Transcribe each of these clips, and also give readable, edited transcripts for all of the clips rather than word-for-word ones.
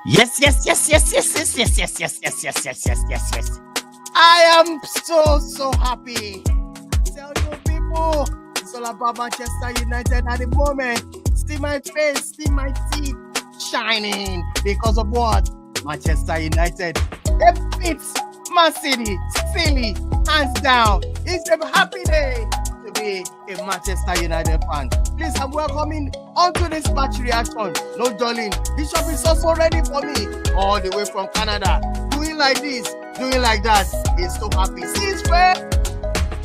Yes. I am so happy. Tell you people, it's all about Manchester United at the moment. See my face, see my teeth shining because of what? Manchester United. They beat Man City, silly, hands down. It's a happy day to be a Manchester United fan. Please, I'm welcoming onto this match reaction. No darling, Bishop is also ready for me, all the way from Canada. Doing like this, doing like that. He's so happy. See his face?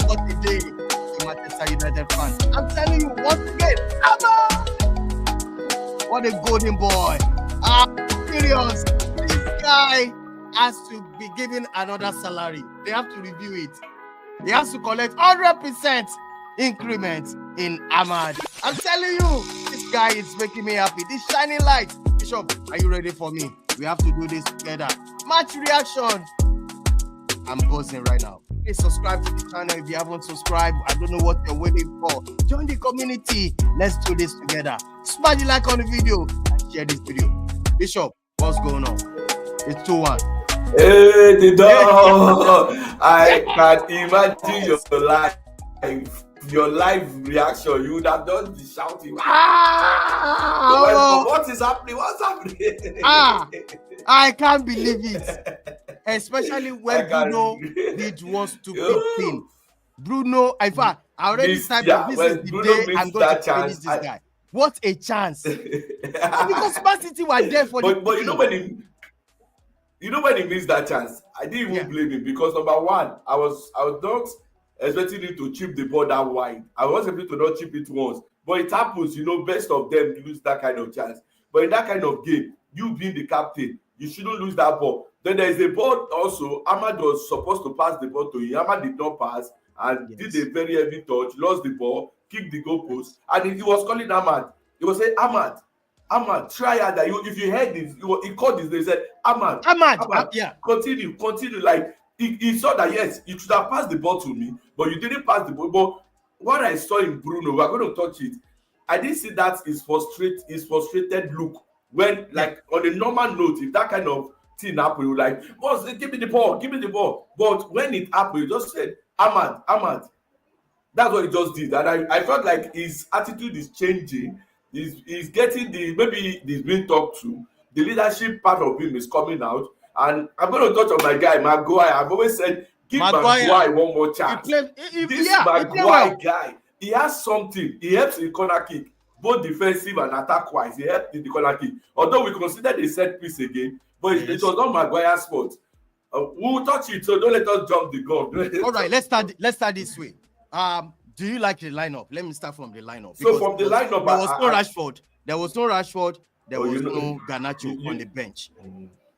What a day to Manchester United fan. I'm telling you once again, what a golden boy. Serious. This guy has to be given another salary. They have to review it. He has to collect 100% increment in Ahmad. I'm telling you, this guy is making me happy. This shining light. Bishop, are you ready for me? We have to do this together. Match reaction. I'm buzzing right now. Please subscribe to the channel if you haven't subscribed. I don't know what you're waiting for. Join the community. Let's do this together. Smash the like on the video and share this video. Bishop, what's going on? It's 2-1. Hey, the dog! I can imagine your live reaction. You would have done the shouting. What is happening? What's happening? I can't believe it. Especially when Bruno did one stupid thing. Bruno, in fact, I already said this is the day I'm going to finish this guy. What a chance! Because Man City were there for the. But you know when he missed that chance, I didn't even blame him because number one, I was not expecting him to chip the ball that wide. I was able to not chip it once, but it happens. Best of them lose that kind of chance. But in that kind of game, you being the captain, you shouldn't lose that ball. Then there is a ball also. Ahmad was supposed to pass the ball to him. Ahmad did not pass and did a very heavy touch, lost the ball, kicked the goalpost, and he was calling Ahmad. He was saying, Ahmad, try harder. If you heard this, he called his name. He said, Ahmad, continue. Like he saw that yes, you should have passed the ball to me, but you didn't pass the ball. But what I saw in Bruno, we're going to touch it. I didn't see that his frustrated look when, like, on a normal note, if that kind of thing happened, you like, boss, give me the ball. But when it happened, you just said, Ahmad. That's what he just did, and I felt like his attitude is changing. He's getting maybe he's being talked to. The leadership part of him is coming out. And I'm going to touch on my guy, Maguire. I've always said, give Maguire one more chance. Maguire guy, he has something. He helps in corner kick, both defensive and attack-wise. He helped in the corner kick. Although we consider the set piece again, but it was not Maguire's fault. We'll touch it, so don't let us jump the gun. All right, let's start this way. Do you like the lineup? Let me start from the lineup. So from the lineup, there was no Rashford. There was no Garnacho on the bench.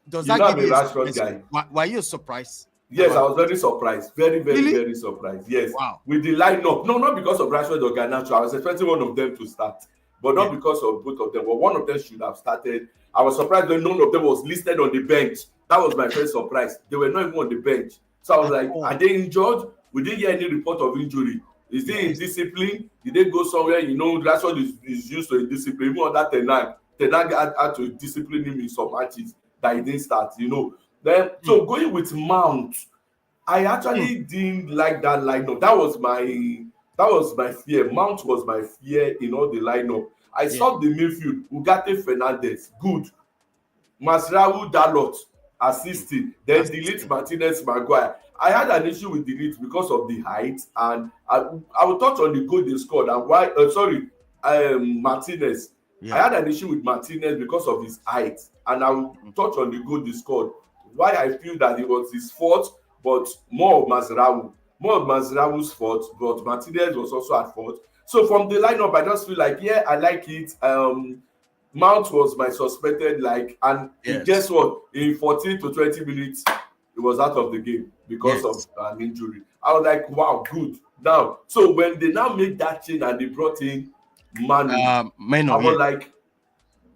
Does that give you a Rashford guy? Were you surprised? Yes, I was very surprised. Very surprised. Yes. Wow. With the lineup. No, not because of Rashford or Garnacho. I was expecting one of them to start. But not because of both of them. But one of them should have started. I was surprised when none of them was listed on the bench. That was my first surprise. They were not even on the bench. So I was like, are they injured? We didn't hear any report of injury. Is he in discipline? Did they go somewhere? Rashford is used to a discipline. Even on that Tenag had to discipline him in some matches that he didn't start, Then so going with Mount, I actually didn't like that lineup. That was my fear. Mount was my fear in all the lineup. I saw the midfield, Ugarte Fernandez, good. Masraoui Dalot assisting, then delete Martinez Maguire. I had an issue with delete because of the height, and I will touch on the goal they scored and why. Martinez. I had an issue with Martinez because of his height, and I will touch on the goal they scored. Why I feel that it was his fault, but more of Mazraoui's fault, but Martinez was also at fault. So from the lineup, I just feel like I like it. Mount was my suspected and guess what? In 14 to 20 minutes, he was out of the game because of an injury. I was like, wow, good. Now, so when they now make that change and they brought in Manu, I was like,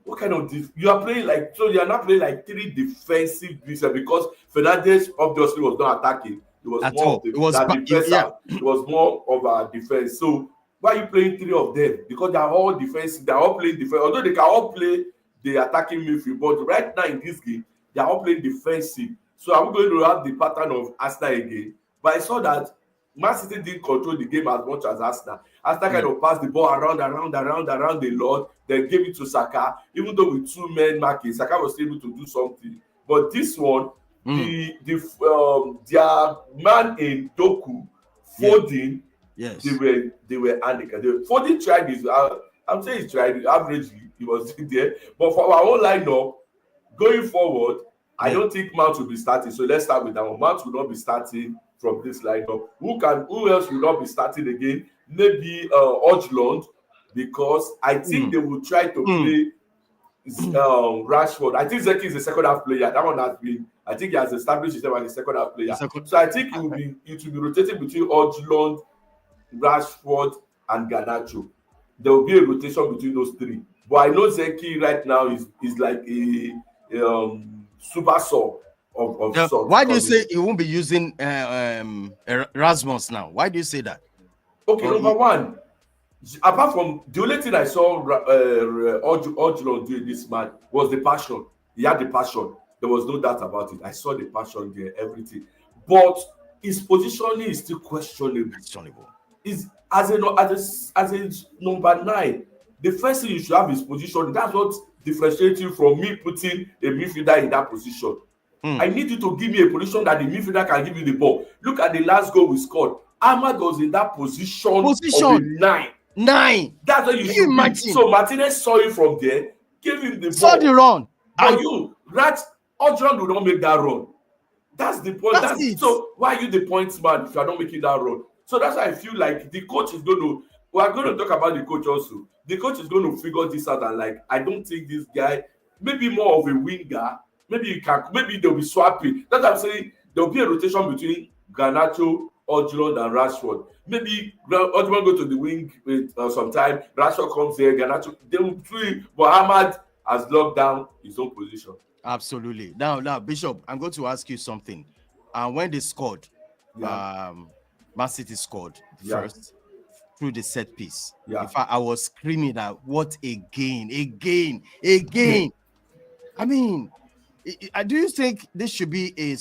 what kind of you are playing so you are not playing like three defensive pieces because Fernandez obviously was not attacking. It was it was more of a defense. So why are you playing three of them? Because they are all defensive. They are all playing defense. Although they can all play the attacking midfield. But right now in this game, they are all playing defensive. So are we going to have the pattern of Arsenal again? But I saw that Man City didn't control the game as much as Arsenal. Arsenal kind of passed the ball around a lot, then gave it to Saka. Even though with two men marking, Saka was able to do something. But this one, their man in Doku, Foden, they were handicapped. Foden tried this. I'm saying he tried it averagely. He was there. But for our own lineup, going forward, I don't think Mount will be starting. So let's start with that one. Mount will not be starting from this lineup. Who else will not be starting again? Maybe Ojlund, because I think they will try to play Rashford. I think Zeki is a second half player. That one has been, I think he has established himself as a second half player. So I think it will be rotating between Ojlund, Rashford, and Garnacho. There will be a rotation between those three. But I know Zeki right now is like a super sub of sorts. Why do you say he won't be using Rasmus now? Why do you say that? Okay, number one, apart from the only thing I saw Ojlund doing this match was the passion. He had the passion. There was no doubt about it. I saw the passion there, everything. But his positioning is still questionable. Is as a number 9, the first thing you should have is position. That's what differentiates you from me putting a midfielder in that position. I need you to give me a position that the midfielder can give you the ball. Look at the last goal we scored. Ahmad was in that position of a 9. That's what you should imagine. So Martinez saw you from there, gave him the ball. Saw the run. But Ojlund will not make that run. That's the point. That's it. So why are you the points man if you are not making that run? So that's why I feel like the coach is going to. We are going to talk about the coach also. The coach is going to figure this out and like, I don't think this guy, maybe more of a winger. Maybe they'll be swapping. That's what I'm saying. There'll be a rotation between Garnacho, Ojlund, and Rashford. Maybe Ojlund go to the wing with some time. Rashford comes here. Garnacho. They will play. But Ahmad has locked down his own position. Absolutely. Now, Bishop, I'm going to ask you something. When they scored, Man City scored first through the set piece. In fact, I was screaming that what again. I mean, do you think this should be a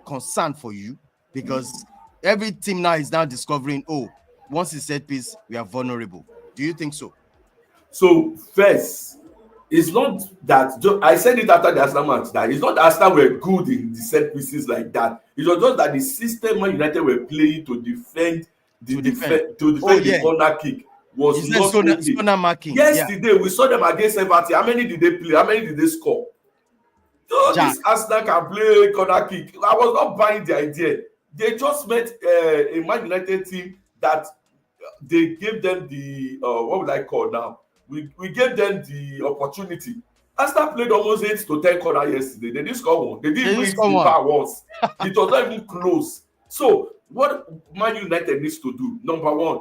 concern for you? Because every team now is now discovering, once it's set piece, we are vulnerable. Do you think so? So first, it's not that I said it after the Arsenal match that it's not that Arsenal were good in the set pieces like that. It was just that the system Man United were playing to defend the corner kick was not working. Yesterday we saw them against Everton. How many did they play? How many did they score? So this Arsenal can play corner kick. I was not buying the idea. They just met a Man United team that they gave them the what would I call now? We gave them the opportunity. Arsenal played almost 8 to 10 corner yesterday. They didn't score one. They didn't reach the bar once. It was not even close. So what Man United needs to do, number one,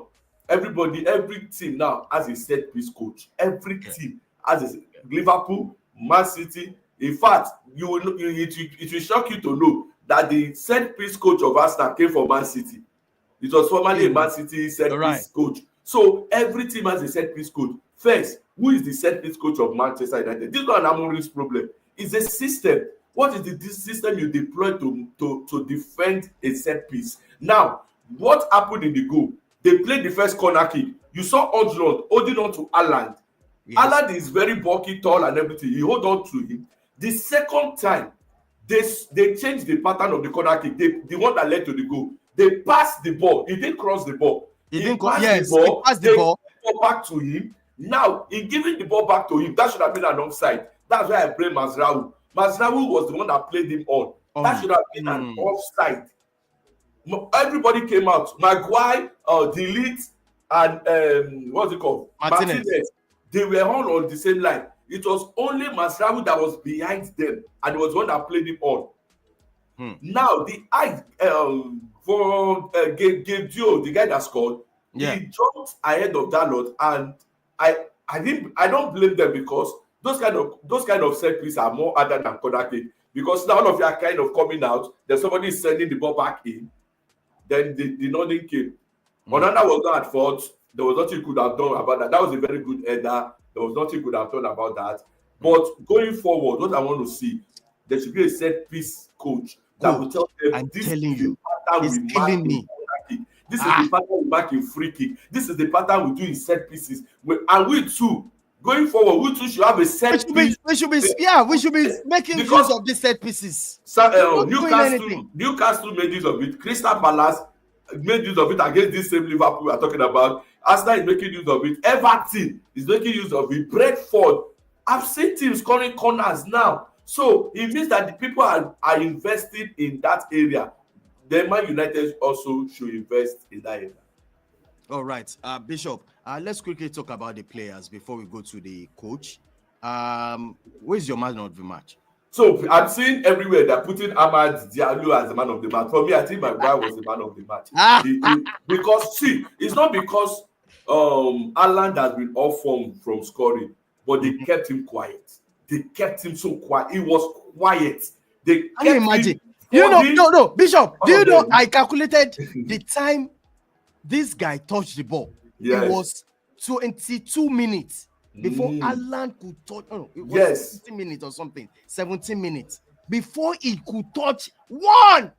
every team now has a set piece coach. Every team has a Liverpool, Man City. In fact, it will shock you to know that the set piece coach of Arsenal came from Man City. It was formerly a Man City set piece coach. So every team has a set piece coach. First, who is the set piece coach of Manchester United? This is not an Amorim's problem. It's a system. What is the system you deploy to defend a set piece? Now, what happened in the goal? They played the first corner kick. You saw Ojlund holding on to Haaland. Haaland is very bulky, tall, and everything. He hold on to him. The second time, they changed the pattern of the corner kick. The one that led to the goal. They passed the ball. He didn't cross the ball. He passed the ball. Back to him. Now, in giving the ball back to him, that should have been an offside. That's why I blame Mazraoui. Mazraoui was the one that played him on. That should have been an offside. Everybody came out. Maguire, Delete, and what's it called? Martinez. They were all on the same line. It was only Mazraoui that was behind them, and it was the one that played him on. Now, for Gabriel, the guy that scored, he jumped ahead of Dalot, and I don't blame them because those kind of set pieces are more harder than corner kick, because now all of you are kind of coming out, then somebody is sending the ball back in, then the nothing came. Onana was not at fault. There was nothing you could have done about that. That was a very good header. There was nothing you could have done about that. But going forward, what I want to see, there should be a set piece coach that will tell them I'm this telling is you, the pattern it's we mark killing in me. corner kick. This is the pattern we mark in free kick. This is the pattern we do in set pieces. And we too, going forward, we too should have a set piece. We should be making Because use of these set pieces. We're not doing anything. Newcastle made use of it. Crystal Palace made use of it against this same Liverpool we are talking about. Arsenal is making use of it. Everton is making use of it. Brentford. I've seen teams scoring corners now. So it means that the people are invested in that area. Then Man United also should invest in that area. All right, Bishop. Let's quickly talk about the players before we go to the coach. Where's your man of the match? So I'm seeing everywhere they're putting AMADDDDDDD as the man of the match. For me, I think my guy was the man of the match. Because see, it's not because Haaland has been off from scoring, but they kept him quiet. They kept him so quiet. He was quiet. They kept Can you imagine? him No, Bishop. Do you know I calculated the time this guy touched the ball? Yes. It was 22 minutes before Haaland could touch. Oh, it was 15 minutes or something. 17 minutes before he could touch one.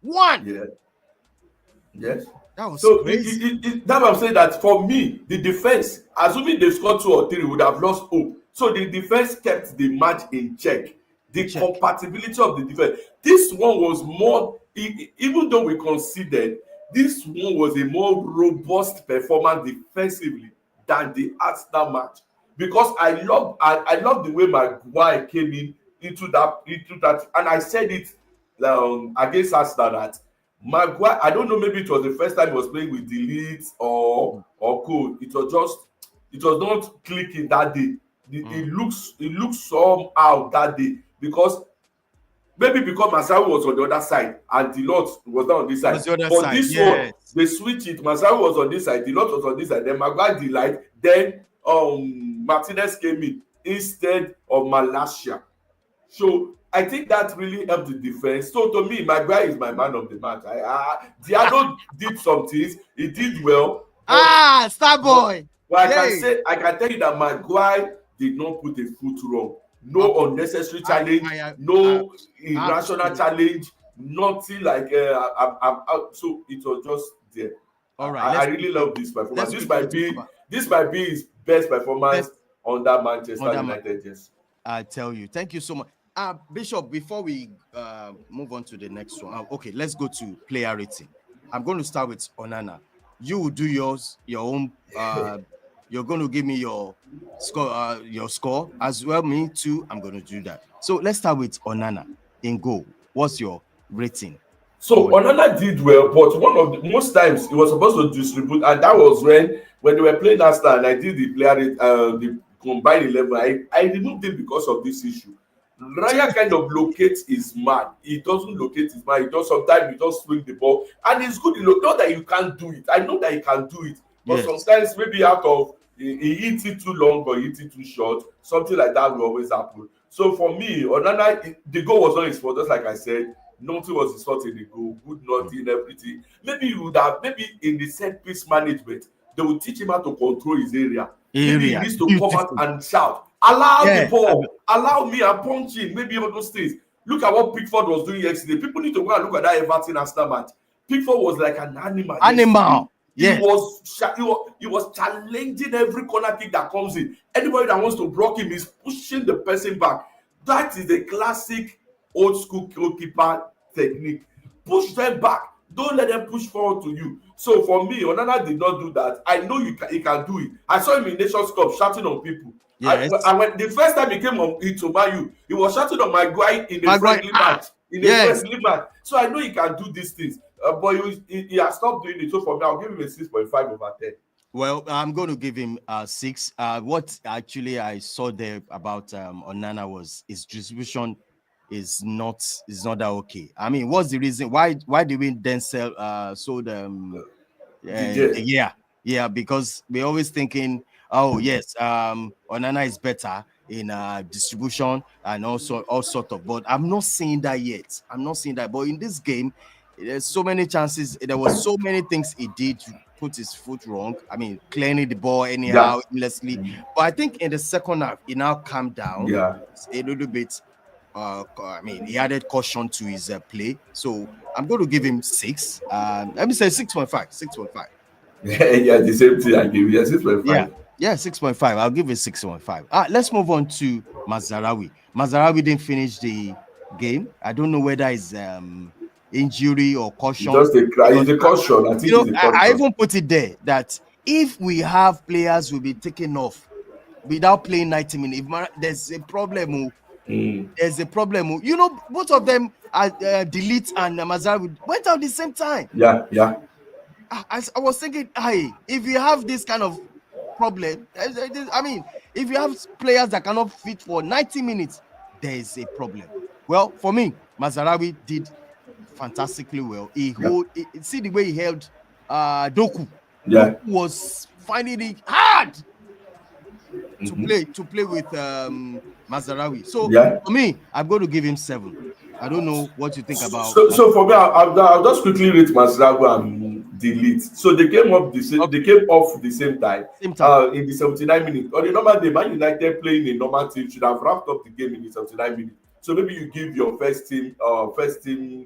Yes. That was so crazy. That's what I'm saying, that for me, the defense, assuming they scored 2 or 3, would have lost hope. So the defense kept the match in check. The compatibility of the defense. This one was more, even though we conceded, this one was a more robust performance defensively than the Arsenal match. Because I love the way Maguire came into that, and I said it against Arsenal that Maguire, I don't know, maybe it was the first time he was playing with delete or code. It was not clicking that day. It looks somehow that day, because Masaru was on the other side and Delort was not on this side. But this one, they switch it. Masaru was on this side, Delort was on this side, then Maguire delight, then Martinez came in instead of Malacia. So I think that really helped the defense. So to me, Maguire is my man of the match. Diallo did some things, he did well. Star boy. But I can tell you that Maguire did not put a foot wrong. No unnecessary challenge, no irrational challenge, nothing like so it was just there. All right, I really love this performance. This might be his best performance under Manchester United. Yes, I tell you, thank you so much. Bishop, before we move on to the next one, okay, let's go to player rating. I'm going to start with Onana. You will do your own. You're going to give me your score as well. Me too. I'm going to do that. So let's start with Onana in goal. What's your rating? So Onana did well, but most times he was supposed to distribute, and that was when they were playing Arsenal, and I did the player the combined 11. I removed him because of this issue. Raya kind of locates his man. He doesn't locate his man. Sometimes he just swing the ball, and it's good. Not that you can't do it. I know that he can do it. But sometimes maybe out of he hits it too long or he hits it too short, something like that will always happen. So for me, Onana, the goal was not his fault, just like I said. Nothing was his fault in the goal. Good nothing, everything. Maybe in the set piece management, they will teach him how to control his area. Maybe he needs to come out and shout, allow the ball, allow me, I'm punching, maybe all those things. Look at what Pickford was doing yesterday. People need to go and look at that Everton Arsenal match. Pickford was like an animal. Yes. He was challenging every corner kick that comes in. Anybody that wants to block him is pushing the person back. That is the classic old school goalkeeper technique. Push them back. Don't let them push forward to you. So for me, Onana did not do that. I know he can do it. I saw him in Nations Cup shouting on people. Yes. And when the first time he came into Man U, he was shouting on Maguire in a friendly match. Friendly match. So I know he can do these things. But he has stopped doing it. So for me, I'll give him a 6.5 over 10. Well, I'm going to give him 6. What actually I saw there about Onana was his distribution is not that okay. I mean, what's the reason? Why did we then sold because we're always thinking, oh yes, Onana is better in distribution and also all sort of, but I'm not seeing that yet. But in this game, There's so many chances. There was so many things he did to put his foot wrong. I mean, clearing the ball anyhow, aimlessly. But I think in the second half, he now calmed down a little bit. I mean, he added caution to his play. So I'm going to give him 6. Let me say 6.5. 6.5. Yeah, the same thing I give you. 6.5. Yeah, 6.5. I'll give it 6.5. Let's move on to Mazarawi. Mazarawi didn't finish the game. I don't know whether it's injury or caution. It's a caution. I think it's a caution. I even put it there that if we have players will be taken off without playing 90 minutes, there's a problem. There's a problem. You know, both of them, Delete and Mazarawi, went out the same time. Yeah. I was thinking, if you have this kind of problem, I mean, if you have players that cannot fit for 90 minutes, there is a problem. Well, for me, Mazarawi did fantastically well. See the way he held Doku. Yeah, Doku was finding it hard to play with Mazarawi. So for me, I'm going to give him 7. I don't know what you think about. So for me, I'll just quickly rate Mazarawi and Delete. So they came off the same time. In the 79 minutes. On the normal day, Man United playing a normal team should have wrapped up the game in the 79 minutes. So maybe you give your first team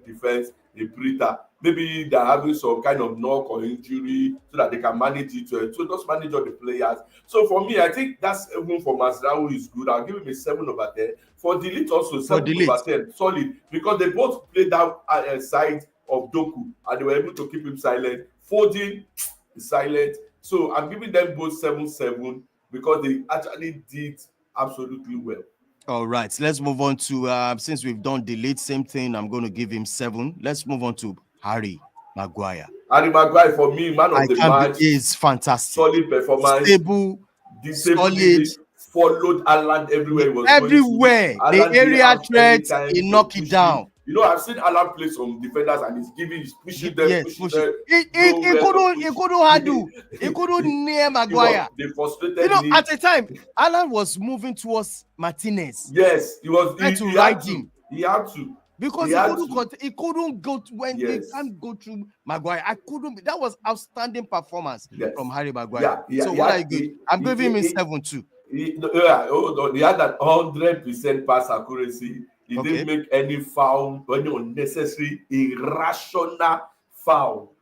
defense a breather. Maybe they're having some kind of knock or injury so that they can manage it. So just manage all the players. So for me, I think that's even for Mazarawi is good. I'll give him a 7/10. For Delete also 7/10, solid, because they both played that side of Doku and they were able to keep him silent. Foden is silent. So I'm giving them both 7/7 because they actually did absolutely well. All right, let's move on to since we've done Delete, same thing. I'm going to give him 7. Let's move on to Harry Maguire. Harry Maguire for me, man of the match, is fantastic. Solid performance, stable, solid. Followed Alan everywhere. He was everywhere. The area threats, he knocked it down. You know, I've seen Alan play some defenders and he's pushing them, pushing them. He couldn't handle. He couldn't near Maguire. They frustrated him. At the time, Alan was moving towards Martinez. Yes, he was. He had to. He had to. Because he couldn't go when he can't go through Maguire. I couldn't. That was outstanding performance from Harry Maguire. So what are you good? I'm giving him 7 too. He had that 100% pass accuracy. He didn't make any foul, any unnecessary, irrational foul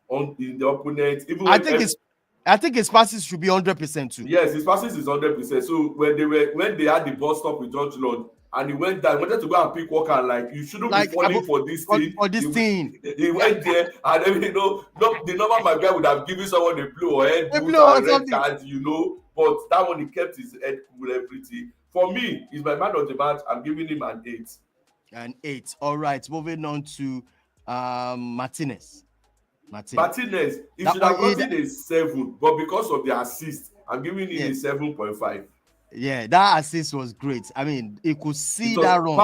on the opponent. Even I think his passes should be 100% too. Yes, his passes is 100%. So when they had the ball stop with George Lund and he went down, wanted to go and pick Walker, like you shouldn't be falling for this thing. For this thing. He went there and then, the normal Maguire would have given someone a blue or head boot or red card, but that one he kept his head cool, everything. For me, he's my man of the match. I'm giving him an 8. An 8. All right, moving on to Martinez. Martinez, he should have gotten a 7, but because of the assist, I'm giving him a 7.5. Yeah, that assist was great. I mean, he could see that run.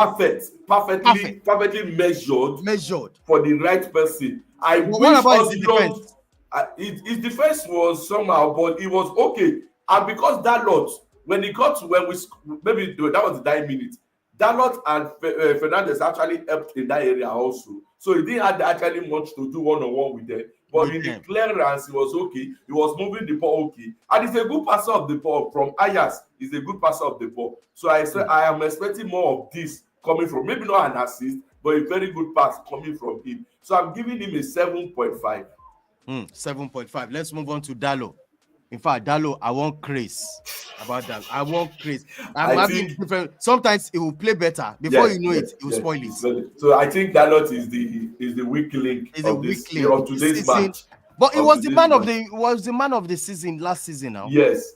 Perfectly measured for the right person. What about his defense? His defense was somehow, but it was okay. And because Dalot, maybe that was the 9 minutes. Dalot and Fernandez actually helped in that area also. So he didn't have actually much to do one-on-one with them. But in the clearance, he was okay. He was moving the ball okay. And he's a good passer of the ball from Ajax. He's a good passer of the ball. So I am expecting more of this coming from, maybe not an assist, but a very good pass coming from him. So I'm giving him a 7.5. 7.5. Let's move on to Dalot. In fact, Dalot, I want craze about that. I want craze. I'm having different. Sometimes it will play better. Before you know it, it will spoil it. So I think Dalot is the weak link of today's match. But it was the man of the season last season now. Yes.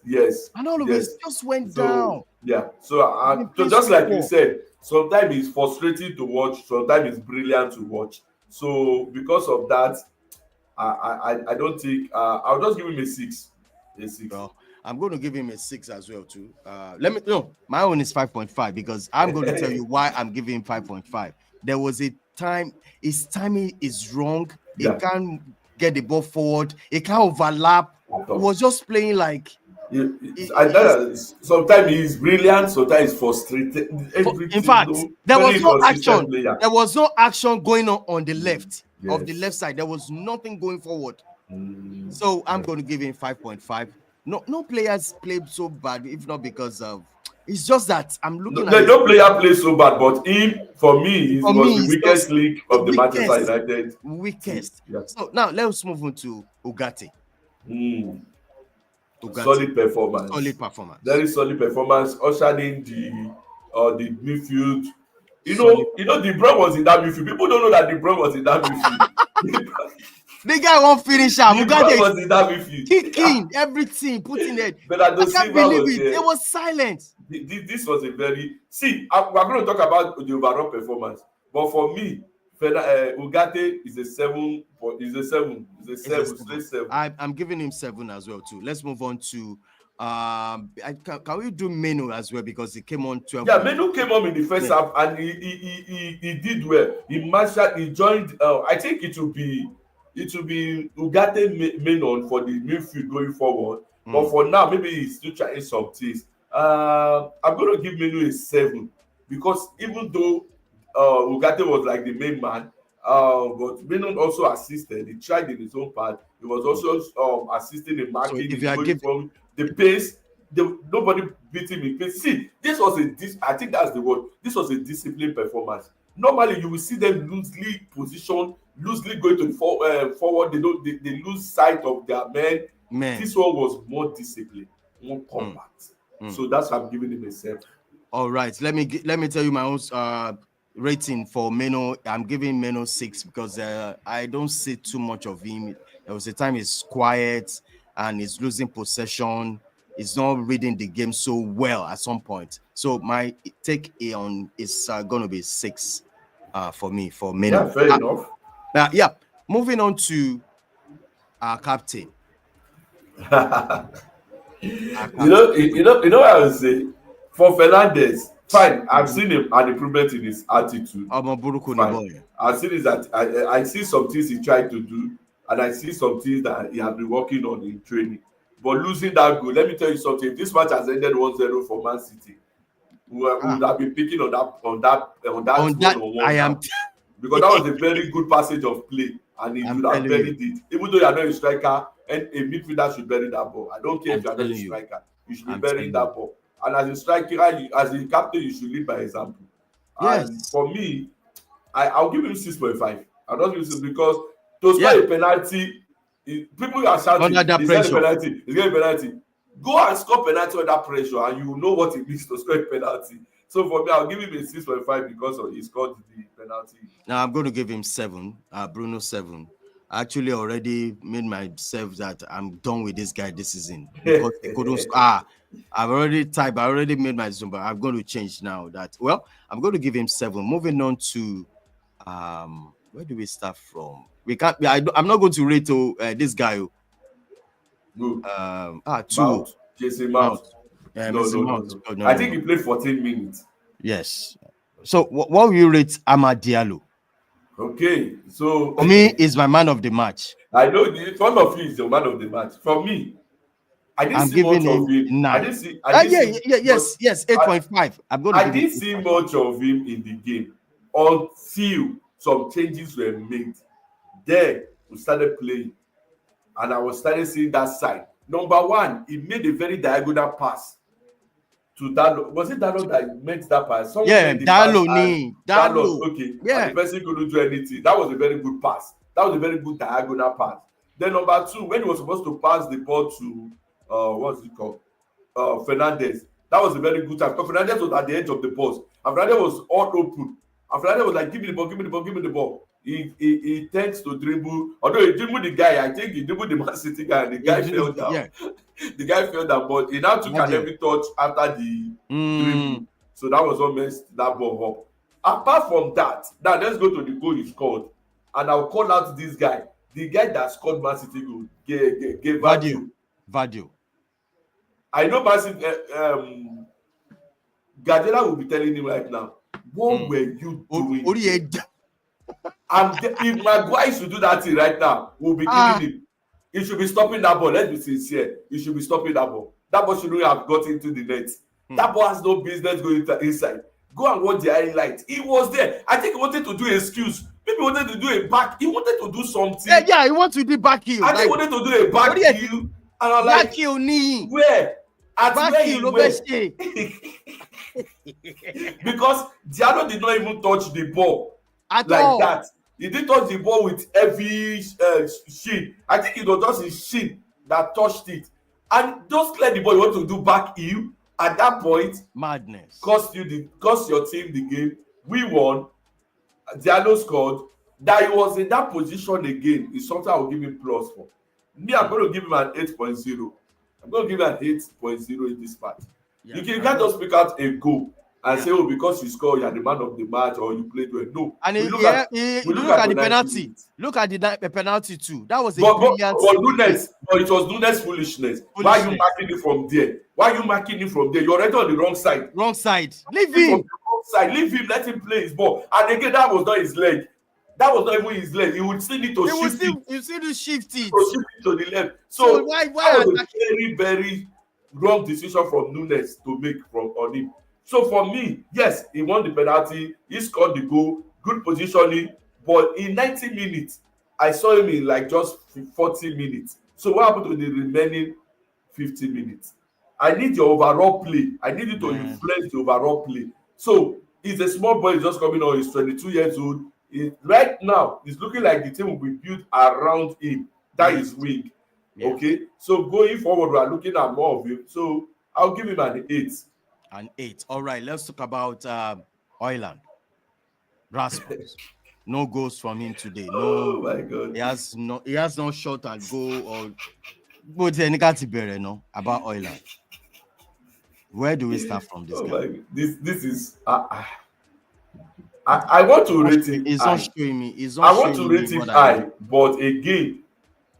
And all of it just went down. Yeah. So just like you said, sometimes it's frustrating to watch, sometimes it's brilliant to watch. So because of that, I don't think I'll just give him a 6. Well, I'm going to give him a 6 as well too. My own is 5.5 because I'm going to tell you why I'm giving him 5.5. There was a time his timing is wrong. He can't get the ball forward. He can't overlap. He was just playing like. Sometimes he's brilliant. Sometimes he's frustrated. In fact, there was no action. There was no action going on the left. of the left side. There was nothing going forward. So I'm going to give him 5.5. No players played so bad, if not because of. It's just that I'm looking at. No player played so bad, but him for me was the weakest link of the Manchester United. Weakest. Yeah. So now let's move on to Ugarte. Solid performance. Very solid performance. Ushered in the midfield. You know, De Bruyne was in that midfield. People don't know that De Bruyne was in that midfield. The guy won't finish up. Ugarte was in that midfield. Kicking everything, putting it. But I can't believe it. It was silent. This was a very we're going to talk about the overall performance, but for me, Ugarte is a 7. Is a 7. Straight 7. I'm giving him 7 as well too. Let's move on to can we do Meno as well, because he came on 12. Yeah, Meno came on in the first half and he did well. He joined. I think it will be Ugarte Meno for the midfield going forward. But for now, maybe he's still trying some things. I'm going to give Meno a 7 because even though Ugarte was like the main man, but Meno also assisted. He tried in his own part. He was also assisting in marking. So from the pace, nobody beat him in pace. See, I think that's the word. This was a disciplined performance. Normally, you will see them loosely positioned, loosely going to the forward. They lose sight of their men. This one was more disciplined, more compact. So that's why I'm giving him a 7. All right, let me tell you my own rating for Meno. I'm giving Meno 6 because I don't see too much of him. There was a time he's quiet and he's losing possession. He's not reading the game so well at some point. So my take on is going to be 6 for me, for Meno. Yeah, fair enough. Yeah, moving on to our captain. You know what I would say? For Fernandez, fine. I've seen an improvement in his attitude. I've seen that I see some things he tried to do, and I see some things that he has been working on in training. But losing that goal, let me tell you something. If this match has ended 1-0 for Man City, we would have been picking on that one-on-one. I am because that was a very good passage of play, and he would have buried it. Even though you are not a striker, and a midfielder should bury that ball. I don't care if you are not a striker. You should be burying that ball. And as a striker, as a captain, you should lead by example. Yes. And for me, I'll give him 6.5. I'll not give him 6 because to score a penalty, people are shouting, he's getting a penalty. Go and score penalty under pressure, and you will know what it means to score a penalty. So for me, I'll give him a 6.5 because he scored the penalty. Now I'm going to give him 7. Bruno 7. I actually already made myself that I'm done with this guy this season because he couldn't. I've already made my Zoom, but I'm going to change now. I'm going to give him 7. Moving on to where do we start from? We can't. I'm not going to rate this guy. 2. Jason Mount. No. I think he played 14 minutes. Yes. So what will you rate Amad Diallo? Okay, so for me, is my man of the match. I know one of you is the man of the match. For me, I didn't see much of him. 9. Yes, 8.5. I didn't see much of him in the game until some changes were made. Then we started playing, and I was starting seeing that side. Number 1, he made a very diagonal pass to Dalo. Was it Dalo that meant that pass? Dalo. Okay. Yeah. And the person couldn't do anything. That was a very good pass. That was a very good diagonal pass. Then number 2, when he was supposed to pass the ball to what's it called? Fernandez. That was a very good time. Because Fernandez was at the edge of the box. And Fernandez was all open. And Fernandez was like, give me the ball. He tends to dribble. Although he dribbled the guy, I think he dribbled the Man City guy, and the guy fell down. Yeah. The guy fell down, but he now took an heavy touch after the dribble. So that was what messed that ball up. Apart from that, now let's go to the goal he scored. And I'll call out this guy. The guy that scored Man City goal, gave Vadio. I know Man City, Guardiola will be telling him right now, what were you doing? And if Maguire should do that thing right now, we'll be killing him. He should be stopping that ball. Let's be sincere. He should be stopping that ball. That ball shouldn't have got into the net. That ball has no business going inside. Go and watch the highlight. He was there. I think he wanted to do excuse Maybe he wanted to do a back. He wanted to do something. Yeah, he wanted to do back heel. I think he wanted to do a back heel. And I'm like, back heel knee. Where? At back where heel, he went? Because Diallo did not even touch the ball at like all. that. He didn't touch the ball with heavy shin. I think it was just his shin that touched it. And just clear the ball. You want to do back heel at that point? Madness. Cost your team the game. We won. Diallo scored. That he was in that position again is something I will give him plus for. Me, I'm going to give him an 8.0. I'm going to give him an 8.0 in this part. Yeah, you can't just pick out a goal and say, oh, because you score, you are the man of the match or you played well. No. And look at the penalty. Minutes. Look at the penalty too. That was a brilliant. But it was Nunes' foolishness. Why are you marking it from there? You're already on the wrong side. Leave him. Leave him. Let him play his ball. And again, that was not his leg. That was not even his leg. He would still need to shift it. You still need to shift it. To the left. So why that was a very, very wrong decision from Nunes to make on him. So for me, yes, he won the penalty. He scored the goal. Good positioning. But in 90 minutes, I saw him in like just 40 minutes. So what happened to the remaining 50 minutes? I need your overall play. I need you to influence the overall play. So he's a small boy. He's just coming on. He's 22 years old. Right now, it's looking like the team will be built around him. That is weak. Yeah. Okay, so going forward, we are looking at more of him. So I'll give him an 8. An 8. All right, let's talk about Oiland. Rasmus. No goals from him today. No, oh my God. He has no shot and goal or but no about Oiland. Where do we start from this guy? This is I want to rate him. It's not showing me. I want to rate him high, but again,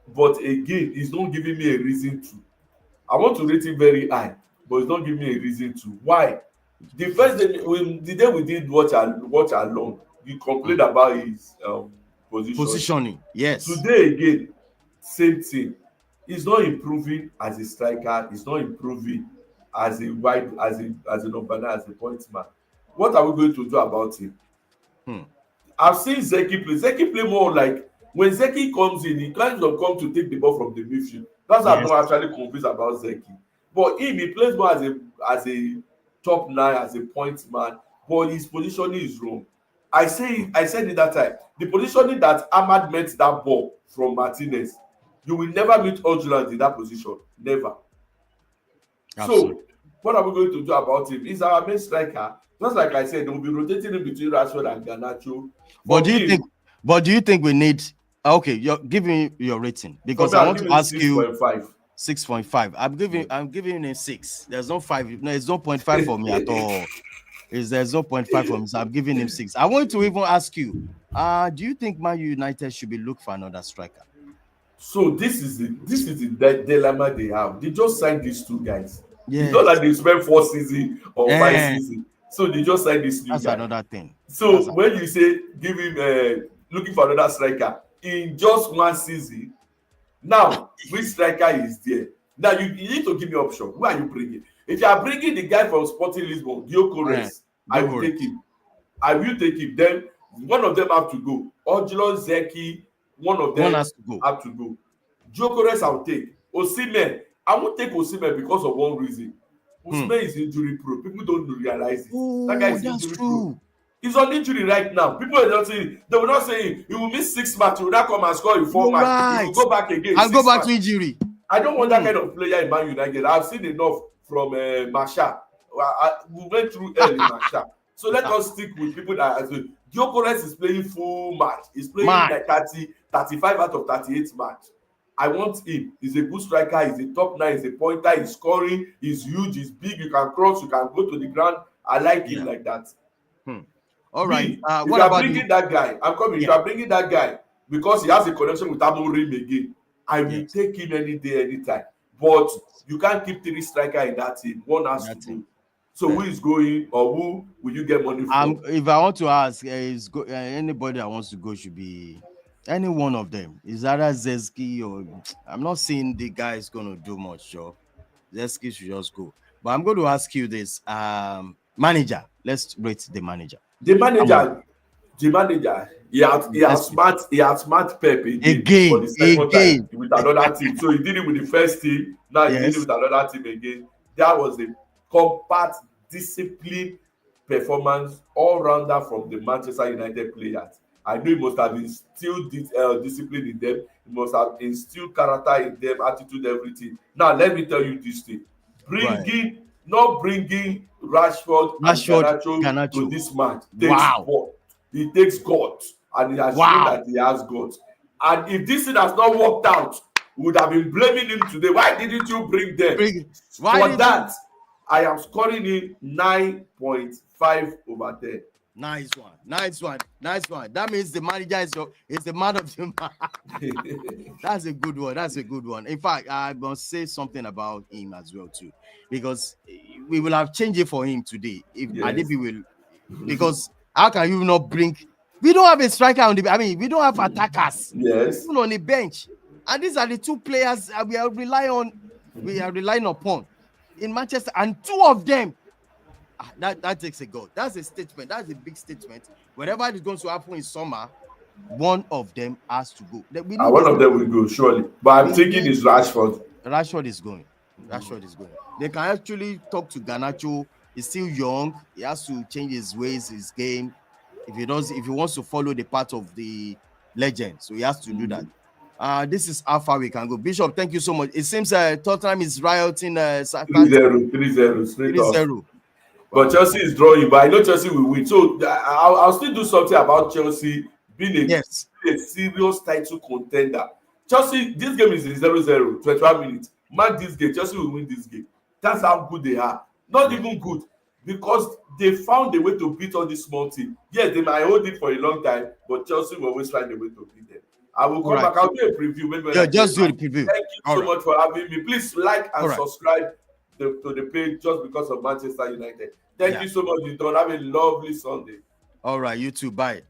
it's not giving me a reason to. I want to rate him very high, but it's not giving me a reason to. Why? The first day, the day we did watch along, you complained about his positioning. Yes. Today again, same thing. He's not improving as a striker. He's not improving as a wide, as a number 9, as a point man. What are we going to do about him? I've seen Zeki play. Zeki play more like when Zeki comes in, he tries to come to take the ball from the midfield. That's why I'm not actually convinced about Zeki. But he plays more as a top 9, as a point man. But his positioning is wrong. I said it that time. The positioning that Ahmad met that ball from Martinez, you will never meet Ojulans in that position. Never. Absolutely. So what are we going to do about him? He's our main striker. Just like I said, they will be rotating in between Rashford and Garnacho. But do you think we need? Okay, you're giving your rating because I want to ask 6. you 6.5. I'm giving him 6. There's no 5. No, it's no 0.5 for me at all. There's no 0.5 for me, so I'm giving him 6. I want to even ask you, do you think Man United should be looking for another striker? So this is the dilemma they have. They just signed these 2 guys. Yes. It's not like they spent 4 seasons or 5 seasons. So they just signed this new guy. That's another thing. So when you say give him looking for another striker in just 1 season, now which striker is there? Now you need to give me option. Who are you bringing? If you are bringing the guy from Sporting Lisbon, Gyökeres, I will take him. Then one of them have to go. Ojulon, Zeki, one of them have to go. Gyökeres I'll take. Osimhen, I won't take Osimhen because of one reason. Osimhen is injury prone. People don't realize it. That guy is injury prone. He's on injury right now. People are not saying, they will not say he will miss 6 matches. He will not come and score in 4 matches. He will go back again. I'll go back to injury. I don't want that kind of player in Man United. I've seen enough from Masha. We went through early Masha. So let us stick with people that as well. Gyökeres is playing full match. He's playing like 35 out of 38 match. I want him. He's a good striker. He's a top 9. He's a pointer. He's scoring. He's huge. He's big. You can cross. You can go to the ground. I like him like that. All right. If you are bringing that guy, I'm coming. If you are bringing that guy because he has a connection with Amorim again, I will take him any day, anytime. But you can't keep 3 strikers in that team. One has to go. So who is going or who will you get money from? If I want to ask, anybody that wants to go should be any one of them. Is either Zeski or I'm not saying the guy is going to do much, Joe. Zeski should just go. But I'm going to ask you this. Manager. Let's rate the manager. The manager, The manager, he had smart Pep again for the second time with another team. So he did it with the first team, now he did it with another team again. That was a compact, disciplined performance all rounder from the Manchester United players. I know he must have instilled discipline in them, he must have instilled character in them, attitude, everything. Now let me tell you this thing. Not bringing Rashford and Garnacho to this match he takes God, and he has shown that he has God. And if this thing has not worked out, we would have been blaming him today. Why didn't you bring them? For that, I am scoring in 9.5 over 10. Nice one. That means the manager is the man of the match. That's a good one. In fact, I must say something about him as well too, because we will have changed it for him today if Adebi will, because how can you not bring? We don't have a striker on the. I mean, we don't have attackers. Yes. Even on the bench, and these are the two players we are relying upon in Manchester, and two of them. That takes a goal. That's a statement. That's a big statement. Whatever is going to happen in summer, one of them has to go. One of them will go surely. But I'm thinking it's Rashford. Rashford is going. They can actually talk to Garnacho. He's still young. He has to change his ways, his game. If he wants to follow the path of the legend, so he has to do that. This is how far we can go. Bishop, thank you so much. It seems Tottenham is rioting 3-0. But Chelsea is drawing, but I know Chelsea will win. So I'll still do something about Chelsea being a serious title contender. Chelsea, this game is 0-0, 21 minutes. Mark this game, Chelsea will win this game. That's how good they are. Not even good, because they found a way to beat all these small teams. Yes, they might hold it for a long time, but Chelsea will always find a way to beat them. I will come back. I'll do a preview. Just do the preview. Thank you so much for having me. Please like and subscribe to the page just because of Manchester United. Thank you so much, Don. Have a lovely Sunday. All right, you too. Bye.